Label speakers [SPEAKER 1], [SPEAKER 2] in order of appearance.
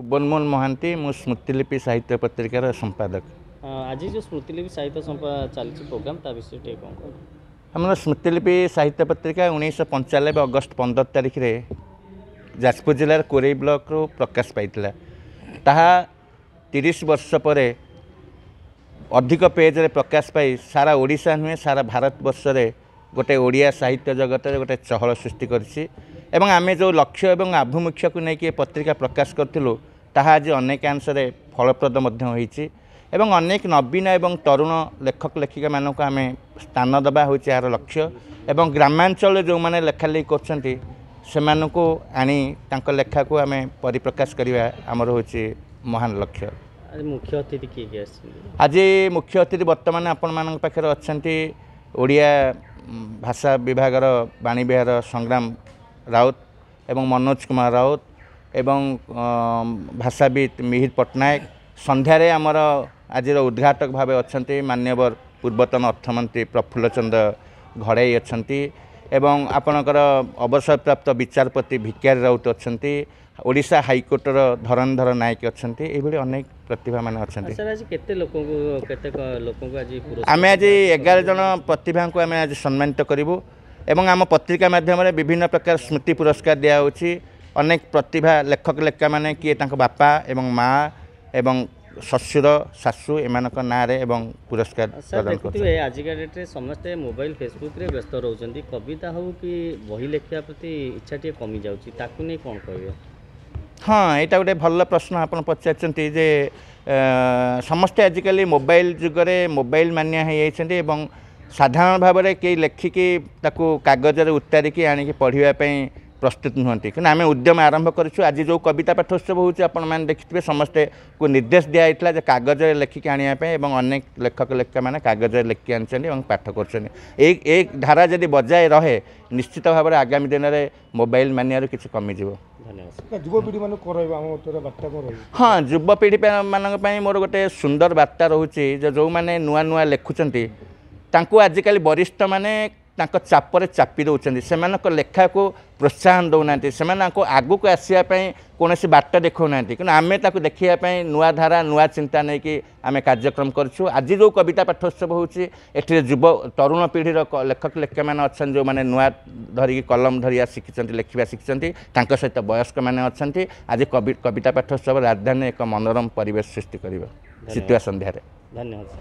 [SPEAKER 1] बनमोहन महांती मु स्मृतिलिपि साहित्य पत्रिकार संपादक।
[SPEAKER 2] आज जो स्मृतिलिपि साहित्य चलती प्रोग्राम ता विषय टे कौन कह
[SPEAKER 1] आम स्मृतिलिपि साहित्य पत्रिका 1995 अगस्त 15 तारिख रे जाजपुर जिलार कोरेई ब्लॉक रो प्रकाश पाइतिला। ताहा 30 वर्ष पर अधिक पेज रे प्रकाश पाई सारा ओडिशा नुहे सारा भारत वर्ष रे गोटे ओडिया साहित्य जगत रे गोटे चहल सृष्टि करछि एवं आमे जो लक्ष्य एवं आभिमुख्य को लेकिन पत्रिका प्रकाश करथिलु ताहा आज अनेक अंश रे फलप्रद मध्य होईछि एवं अनेक नवीन एवं तरुण लेखक लेखिका मानक आमे स्थान दबा होईछि यार लक्ष्य एवं ग्रामांचल जो माने लेखालेखि करछन्ति सेमानकु आनी तांक लेखा को आमे परिप्रकाश करिवा हमर होईछि महान लक्ष्य।
[SPEAKER 2] आज मुख्य अतिथि किए
[SPEAKER 1] आज मुख्य अतिथि वर्तमान आपण मान पाखे अच्छा ओडिया भाषा विभाग वाणी विहार संग्राम राउत एवं मनोज कुमार राउत एवं भाषाविद मिहिर पट्टनायक संध्यारे आमर आज उद्घाटक भाव अच्छा मान्यवर पूर्वतन अर्थमंत्री प्रफुल्ल चंद्र घड़ाई अच्छा एवं आपणकर अवसरप्राप्त विचारपति भिकारी राउत अच्छा ओडिशा हाईकोर्टर धरंधर नायक अच्छा ये अनेक प्रतिभा मान अच्छा। आम आज 11 जन प्रतिभा को आम आज सम्मानित करूँ एवं आम पत्रिका माध्यम विभिन्न प्रकार स्मृति पुरस्कार दिखाऊँगी अनेक प्रतिभा लेखक लेखिका माने किए बापा एवं माँ एवं ससुर सासू एम ना पुरस्कार प्रदान
[SPEAKER 2] आजिका डेट्रे समस्ते मोबाइल फेसबुक रे व्यस्त रोचंती कविता हो कि बही लेखा प्रति इच्छा टे कमी जाउची ताकू नै कोन कहबे।
[SPEAKER 1] हाँ यहाँ गोटे भल प्रश्न आप पचारते जे समस्ते आजिकल मोबाइल जुगरे मोबाइल मानिया हो साधारण भाव में कई लेखिकी कागज उतारिकी आनिकी पढ़ापी प्रस्तुत नुहति कि आम उद्यम आरंभ करूँ। आज जो कविता पाठोत्सव होने देखिए समस्ते को निर्देश दिखाई जे कागज लेखिकी आने अनेक लेखक लेखिका मैंने कागज लेखिकी आनी पाठ कर धारा जदि बजाय रहे निश्चित भाव में आगामी दिन में मोबाइल मानिया किसी कमिज।
[SPEAKER 3] युवपीढ़ी
[SPEAKER 1] हाँ युवपीढ़ी मान मोर गोटे सुंदर वार्ता रोचे जो मैंने नुआ नुआ लिखुंट आजिकल वरिष्ठ माने चापर चापी दौरान से लेखा को प्रोत्साहन दौना से आगू को आसवाई कौन बाट देखना कि आम देखापी नुआ धारा नुआ चिंता नहीं कि आम कार्यक्रम करूँ। आज जो कविता पाठोत्सव होती युव तरुण पीढ़ी लेखक लेखिका मैंने अच्छा जो मैंने नुआ धरिकी कलम धरिया शिखी लिखा शिखी सहित वयस्क मैंने अच्छा आज कविता पाठोत्सव राजधानी एक मनोरम परिवेश सृष्टि कर चितुआ संध्यारे।
[SPEAKER 2] धन्यवाद।